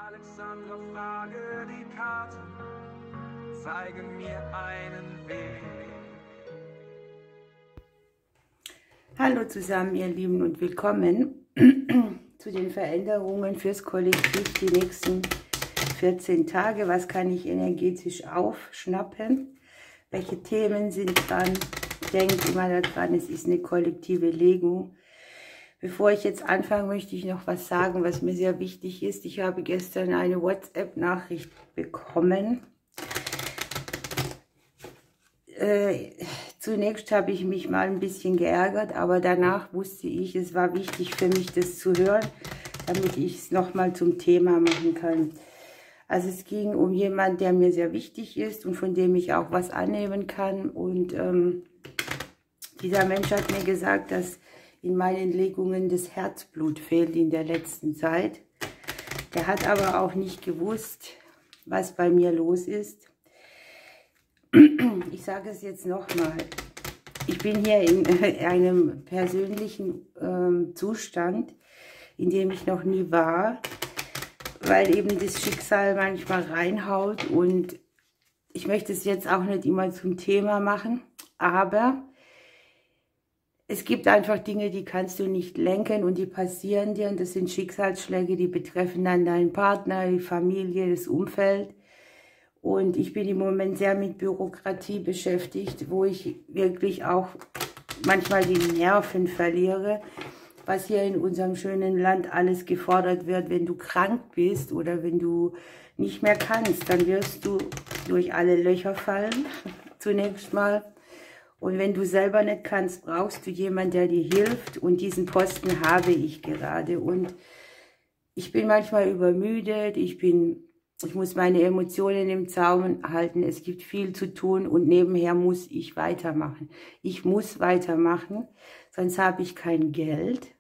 Alexandra, frage die Karten, zeigen mir einen Weg. Hallo zusammen, ihr Lieben, und willkommen zu den Veränderungen fürs Kollektiv die nächsten 14 Tage. Was kann ich energetisch aufschnappen? Welche Themen sind dran? Denkt immer daran, es ist eine kollektive Legung. Bevor ich jetzt anfange, möchte ich noch was sagen, was mir sehr wichtig ist. Ich habe gestern eine WhatsApp-Nachricht bekommen. Zunächst habe ich mich mal ein bisschen geärgert, aber danach wusste ich, es war wichtig für mich, das zu hören, damit ich es nochmal zum Thema machen kann. Also es ging um jemanden, der mir sehr wichtig ist und von dem ich auch was annehmen kann. Und dieser Mensch hat mir gesagt, dass in meinen Legungen das Herzblut fehlt in der letzten Zeit. Der hat aber auch nicht gewusst, was bei mir los ist. Ich sage es jetzt nochmal. Ich bin hier in einem persönlichen Zustand, in dem ich noch nie war, weil eben das Schicksal manchmal reinhaut, und ich möchte es jetzt auch nicht immer zum Thema machen, aber es gibt einfach Dinge, die kannst du nicht lenken und die passieren dir, und das sind Schicksalsschläge, die betreffen dann deinen Partner, die Familie, das Umfeld. Und ich bin im Moment sehr mit Bürokratie beschäftigt, wo ich wirklich auch manchmal die Nerven verliere, was hier in unserem schönen Land alles gefordert wird. Wenn du krank bist oder wenn du nicht mehr kannst, dann wirst du durch alle Löcher fallen, zunächst mal. Und wenn du selber nicht kannst, brauchst du jemanden, der dir hilft. Und diesen Posten habe ich gerade. Und ich bin manchmal übermüdet, ich muss meine Emotionen im Zaum halten. Es gibt viel zu tun und nebenher muss ich weitermachen. Ich muss weitermachen, sonst habe ich kein Geld.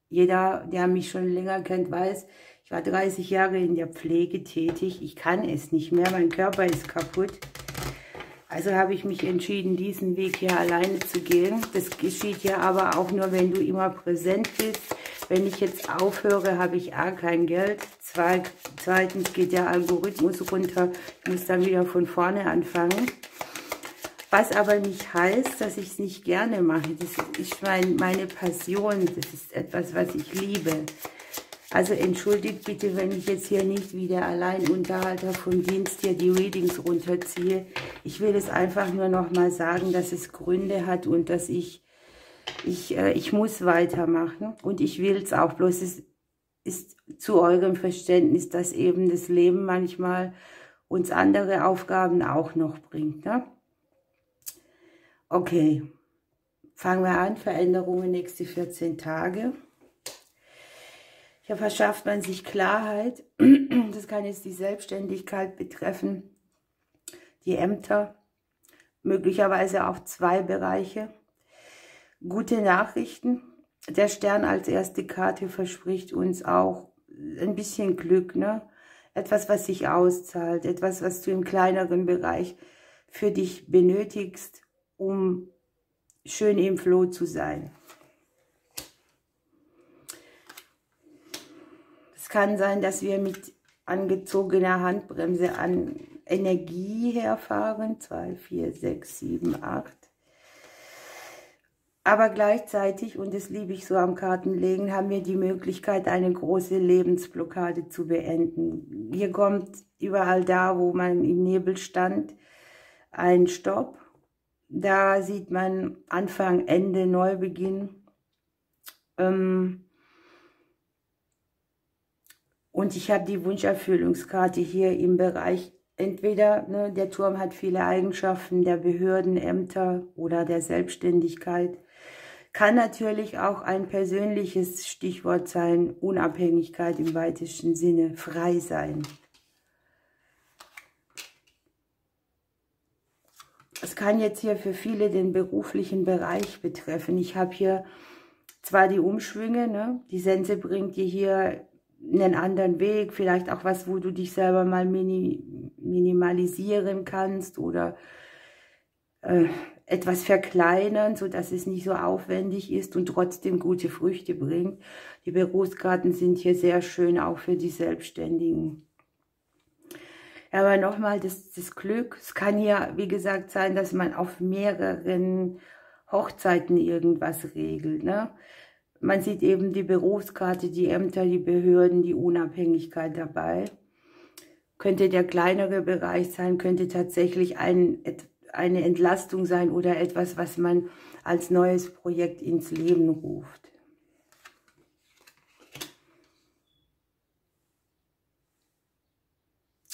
Jeder, der mich schon länger kennt, weiß, ich war 30 Jahre in der Pflege tätig. Ich kann es nicht mehr, mein Körper ist kaputt. Also habe ich mich entschieden, diesen Weg hier alleine zu gehen. Das geschieht ja aber auch nur, wenn du immer präsent bist. Wenn ich jetzt aufhöre, habe ich A, kein Geld. Zweitens geht der Algorithmus runter. Ich muss dann wieder von vorne anfangen. Was aber nicht heißt, dass ich es nicht gerne mache. Das ist meine Passion. Das ist etwas, was ich liebe. Also entschuldigt bitte, wenn ich jetzt hier nicht wie der Alleinunterhalter vom Dienst hier die Readings runterziehe. Ich will es einfach nur nochmal sagen, dass es Gründe hat und dass ich muss weitermachen und ich will es auch. Bloß es ist zu eurem Verständnis, dass eben das Leben manchmal uns andere Aufgaben auch noch bringt. Ne? Okay, fangen wir an. Veränderungen nächste 14 Tage. Hier verschafft man sich Klarheit. Das kann jetzt die Selbstständigkeit betreffen, die Ämter, möglicherweise auch 2 Bereiche. Gute Nachrichten. Der Stern als erste Karte verspricht uns auch ein bisschen Glück, ne? Etwas, was sich auszahlt, etwas, was du im kleineren Bereich für dich benötigst, um schön im Flow zu sein. Es kann sein, dass wir mit angezogener Handbremse an Energie herfahren. 2, 4, 6, 7, 8. Aber gleichzeitig, und das liebe ich so am Kartenlegen, haben wir die Möglichkeit, eine große Lebensblockade zu beenden. Hier kommt überall da, wo man im Nebel stand, ein Stopp. Da sieht man Anfang, Ende, Neubeginn. Und ich habe die Wunscherfüllungskarte hier im Bereich, entweder ne, der Turm hat viele Eigenschaften der Behörden, Ämter oder der Selbstständigkeit. Kann natürlich auch ein persönliches Stichwort sein, Unabhängigkeit im weitesten Sinne, frei sein. Es kann jetzt hier für viele den beruflichen Bereich betreffen. Ich habe hier zwar die Umschwünge, ne? Die Sense bringt dir hier einen anderen Weg, vielleicht auch was, wo du dich selber mal minimalisieren kannst oder etwas verkleinern, sodass es nicht so aufwendig ist und trotzdem gute Früchte bringt. Die Berufskarten sind hier sehr schön, auch für die Selbstständigen. Aber nochmal, das Glück, es kann ja, wie gesagt, sein, dass man auf mehreren Hochzeiten irgendwas regelt, ne? Man sieht eben die Berufskarte, die Ämter, die Behörden, die Unabhängigkeit dabei. Könnte der kleinere Bereich sein, könnte tatsächlich eine Entlastung sein oder etwas, was man als neues Projekt ins Leben ruft.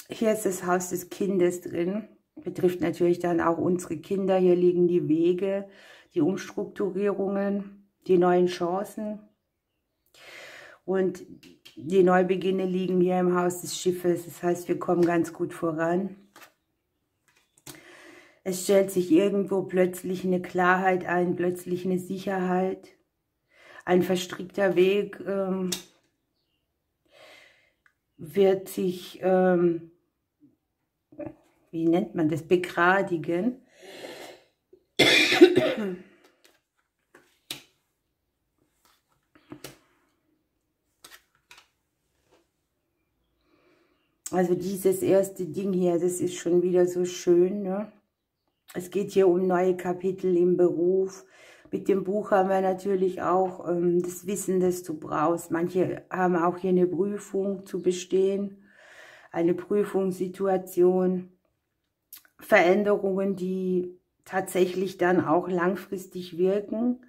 Hier ist das Haus des Kindes drin. Betrifft natürlich dann auch unsere Kinder. Hier liegen die Wege, die Umstrukturierungen, die neuen Chancen. Und die Neubeginne liegen hier im Haus des Schiffes. Das heißt, wir kommen ganz gut voran. Es stellt sich irgendwo plötzlich eine Klarheit ein, plötzlich eine Sicherheit. Ein verstrickter Weg wird sich, wie nennt man das, begradigen. Also dieses erste Ding hier, das ist schon wieder so schön, ne? Es geht hier um neue Kapitel im Beruf. Mit dem Buch haben wir natürlich auch das Wissen, das du brauchst. Manche haben auch hier eine Prüfung zu bestehen, eine Prüfungssituation, Veränderungen, die tatsächlich dann auch langfristig wirken.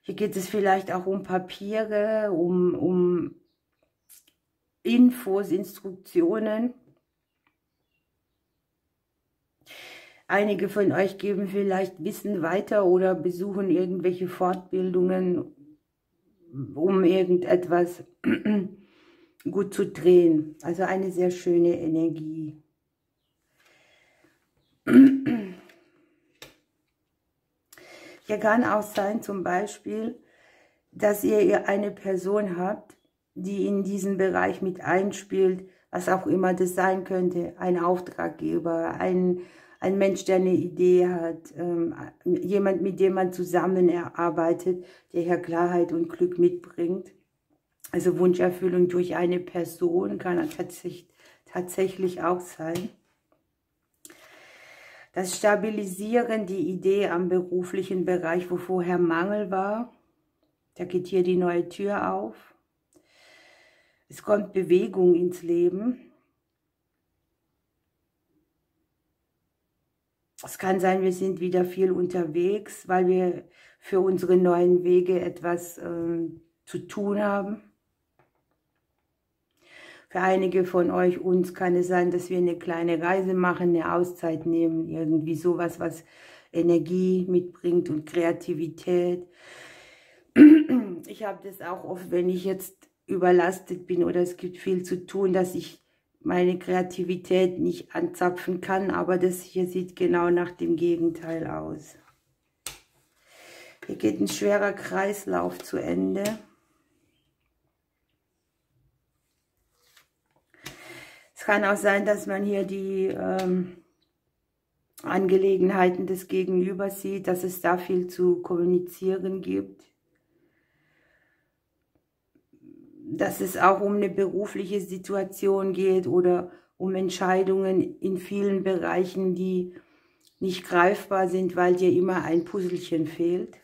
Hier geht es vielleicht auch um Papiere, um Infos, Instruktionen. Einige von euch geben vielleicht Wissen weiter oder besuchen irgendwelche Fortbildungen, um irgendetwas gut zu drehen. Also eine sehr schöne Energie. Hier kann auch sein zum Beispiel, dass ihr eine Person habt, die in diesen Bereich mit einspielt, was auch immer das sein könnte. Ein Auftraggeber, ein Mensch, der eine Idee hat, jemand, mit dem man zusammenarbeitet, der hier Klarheit und Glück mitbringt. Also Wunscherfüllung durch eine Person kann tatsächlich auch sein. Das Stabilisieren, die Idee am beruflichen Bereich, wo vorher Mangel war, da geht hier die neue Tür auf. Es kommt Bewegung ins Leben. Es kann sein, wir sind wieder viel unterwegs, weil wir für unsere neuen Wege etwas zu tun haben. Für einige von uns kann es sein, dass wir eine kleine Reise machen, eine Auszeit nehmen, irgendwie sowas, was Energie mitbringt und Kreativität. Ich habe das auch oft, wenn ich jetzt überlastet bin oder es gibt viel zu tun, dass ich meine Kreativität nicht anzapfen kann, aber das hier sieht genau nach dem Gegenteil aus. Hier geht ein schwerer Kreislauf zu Ende. Es kann auch sein, dass man hier die Angelegenheiten des Gegenübers sieht, dass es da viel zu kommunizieren gibt. Dass es auch um eine berufliche Situation geht oder um Entscheidungen in vielen Bereichen, die nicht greifbar sind, weil dir immer ein Puzzlechen fehlt.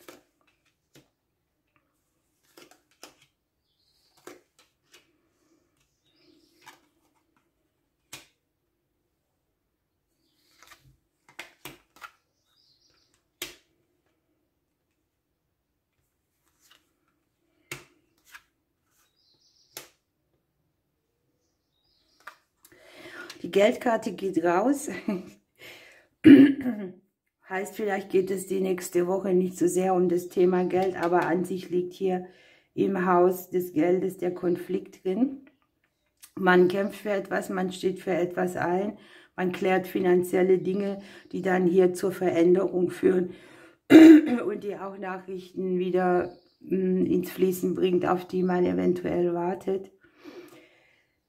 Die Geldkarte geht raus. Heißt, vielleicht geht es die nächste Woche nicht so sehr um das Thema Geld, aber an sich liegt hier im Haus des Geldes der Konflikt drin. Man kämpft für etwas, man steht für etwas ein, man klärt finanzielle Dinge, die dann hier zur Veränderung führen und die auch Nachrichten wieder ins Fließen bringt, auf die man eventuell wartet.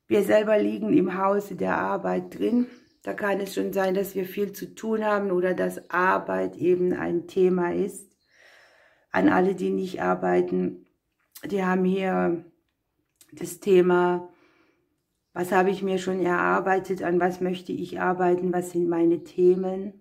Wir selber liegen im Hause der Arbeit drin. Da kann es schon sein, dass wir viel zu tun haben oder dass Arbeit eben ein Thema ist. An alle, die nicht arbeiten, die haben hier das Thema, was habe ich mir schon erarbeitet, an was möchte ich arbeiten, was sind meine Themen.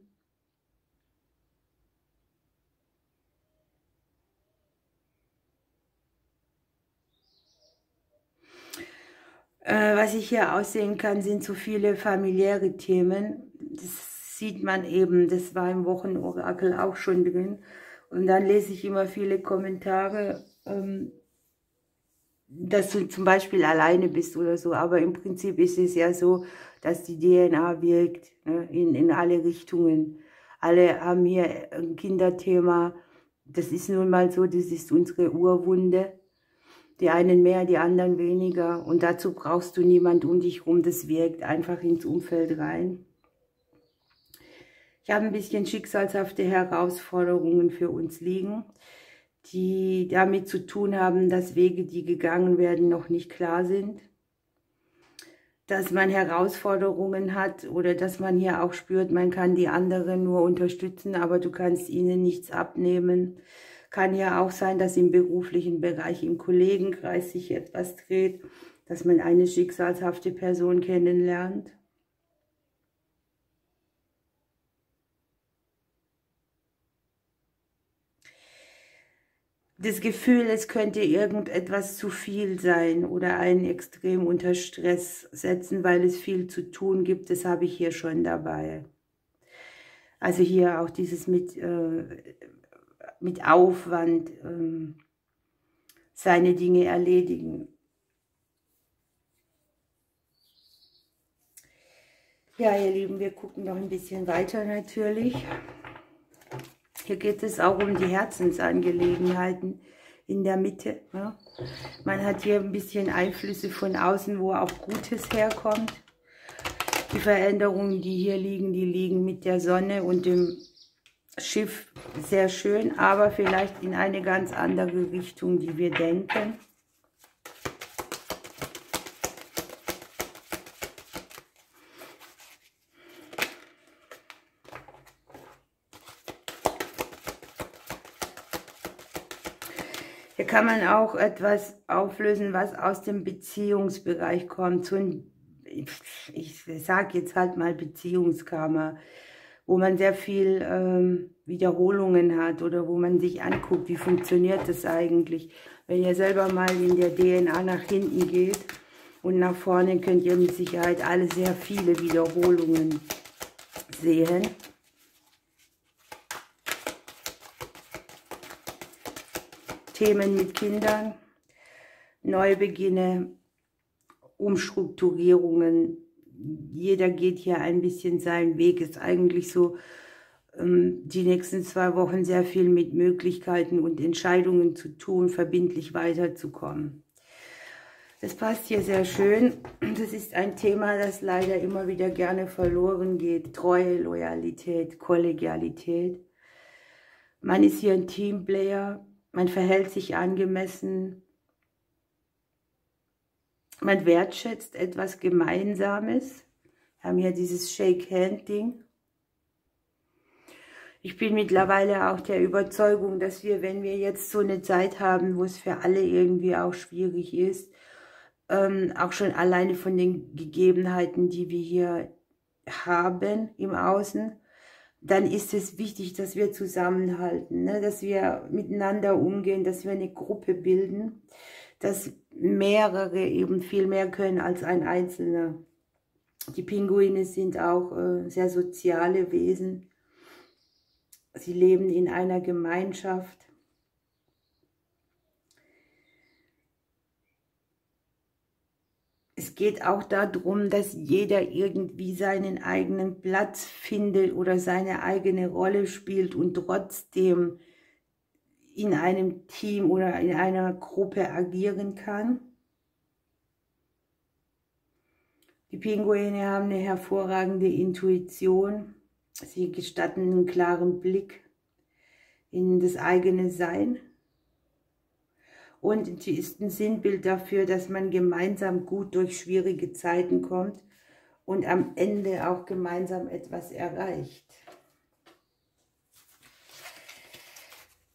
Was ich hier aussehen kann, sind so viele familiäre Themen. Das sieht man eben, das war im Wochenorakel auch schon drin. Und dann lese ich immer viele Kommentare, dass du zum Beispiel alleine bist oder so. Aber im Prinzip ist es ja so, dass die DNA wirkt, ne, in alle Richtungen. Alle haben hier ein Kinderthema. Das ist nun mal so, das ist unsere Urwunde. Die einen mehr, die anderen weniger. Und dazu brauchst du niemand um dich rum. Das wirkt einfach ins Umfeld rein. Ich habe ein bisschen schicksalshafte Herausforderungen für uns liegen, die damit zu tun haben, dass Wege, die gegangen werden, noch nicht klar sind. Dass man Herausforderungen hat oder dass man hier auch spürt, man kann die anderen nur unterstützen, aber du kannst ihnen nichts abnehmen. Kann ja auch sein, dass im beruflichen Bereich, im Kollegenkreis sich etwas dreht, dass man eine schicksalshafte Person kennenlernt. Das Gefühl, es könnte irgendetwas zu viel sein oder einen extrem unter Stress setzen, weil es viel zu tun gibt, das habe ich hier schon dabei. Also hier auch dieses mit Aufwand seine Dinge erledigen. Ja, ihr Lieben, wir gucken noch ein bisschen weiter natürlich. Hier geht es auch um die Herzensangelegenheiten in der Mitte. Ja. Man hat hier ein bisschen Einflüsse von außen, wo auch Gutes herkommt. Die Veränderungen, die hier liegen, die liegen mit der Sonne und dem Schiff sehr schön, aber vielleicht in eine ganz andere Richtung, die wir denken. Hier kann man auch etwas auflösen, was aus dem Beziehungsbereich kommt. So ein, ich sage jetzt halt mal Beziehungskarma, wo man sehr viel Wiederholungen hat oder wo man sich anguckt, wie funktioniert das eigentlich. Wenn ihr selber mal in der DNA nach hinten geht und nach vorne, könnt ihr mit Sicherheit alle sehr viele Wiederholungen sehen. Themen mit Kindern, Neubeginne, Umstrukturierungen. Jeder geht hier ein bisschen seinen Weg. Ist eigentlich so die nächsten 2 Wochen sehr viel mit Möglichkeiten und Entscheidungen zu tun, verbindlich weiterzukommen. Das passt hier sehr schön. Das ist ein Thema, das leider immer wieder gerne verloren geht. Treue, Loyalität, Kollegialität. Man ist hier ein Teamplayer. Man verhält sich angemessen, man wertschätzt etwas Gemeinsames. Wir haben hier dieses Shake-Hand-Ding. Ich bin mittlerweile auch der Überzeugung, dass wir, wenn wir jetzt so eine Zeit haben, wo es für alle irgendwie auch schwierig ist, auch schon alleine von den Gegebenheiten, die wir hier haben im Außen, dann ist es wichtig, dass wir zusammenhalten, ne? Dass wir miteinander umgehen, dass wir eine Gruppe bilden, dass mehrere eben viel mehr können als ein Einzelner. Die Pinguine sind auch sehr soziale Wesen. Sie leben in einer Gemeinschaft. Es geht auch darum, dass jeder irgendwie seinen eigenen Platz findet oder seine eigene Rolle spielt und trotzdem in einem Team oder in einer Gruppe agieren kann. Die Pinguine haben eine hervorragende Intuition. Sie gestatten einen klaren Blick in das eigene Sein. Und sie ist ein Sinnbild dafür, dass man gemeinsam gut durch schwierige Zeiten kommt und am Ende auch gemeinsam etwas erreicht.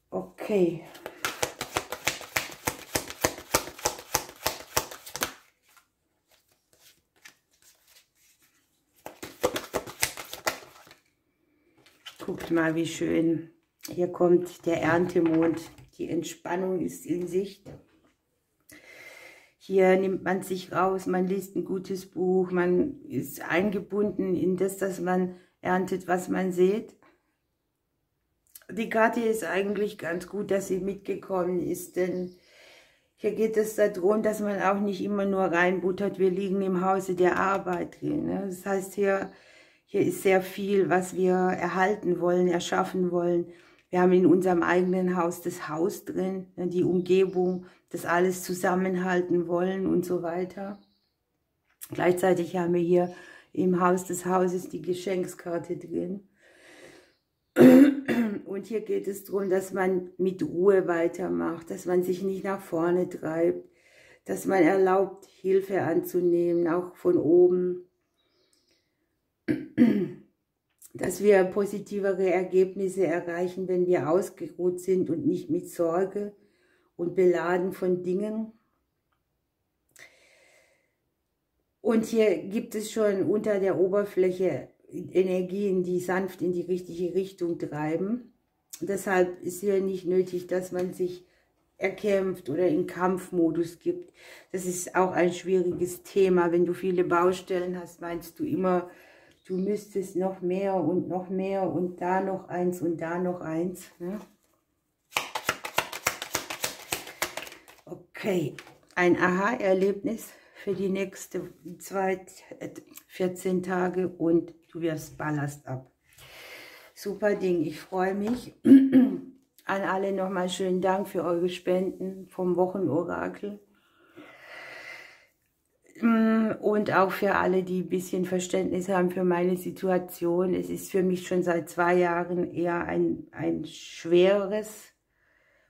Okay. Guckt mal, wie schön. Hier kommt der Erntemond. Die Entspannung ist in Sicht. Hier nimmt man sich raus, man liest ein gutes Buch, man ist eingebunden in das, dass man erntet, was man sät. Die Karte ist eigentlich ganz gut, dass sie mitgekommen ist, denn hier geht es darum, dass man auch nicht immer nur reinbuttert, wir liegen im Hause der Arbeit drin. Ne? Das heißt, hier ist sehr viel, was wir erhalten wollen, erschaffen wollen. Wir haben in unserem eigenen Haus das Haus drin, ne? Die Umgebung, das alles zusammenhalten wollen und so weiter. Gleichzeitig haben wir hier im Haus des Hauses die Geschenkskarte drin. Und hier geht es darum, dass man mit Ruhe weitermacht, dass man sich nicht nach vorne treibt, dass man erlaubt, Hilfe anzunehmen, auch von oben, dass wir positivere Ergebnisse erreichen, wenn wir ausgeruht sind und nicht mit Sorge und beladen von Dingen. Und hier gibt es schon unter der Oberfläche Energien, die sanft in die richtige Richtung treiben. Deshalb ist hier nicht nötig, dass man sich erkämpft oder in Kampfmodus gibt. Das ist auch ein schwieriges Thema. Wenn du viele Baustellen hast, meinst du immer, du müsstest noch mehr und da noch eins und da noch eins. Ne? Okay, ein Aha-Erlebnis für die nächsten 14 Tage und du wirfst Ballast ab. Super Ding, ich freue mich. An alle nochmal schönen Dank für eure Spenden vom Wochenorakel. Und auch für alle, die ein bisschen Verständnis haben für meine Situation. Es ist für mich schon seit 2 Jahren eher ein schweres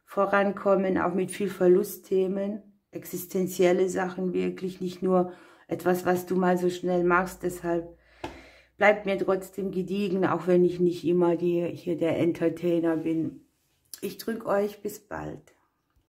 Vorankommen, auch mit viel Verlustthemen, existenzielle Sachen wirklich, nicht nur etwas, was du mal so schnell machst. Deshalb bleibt mir trotzdem gediegen, auch wenn ich nicht immer hier der Entertainer bin. Ich drücke euch, bis bald.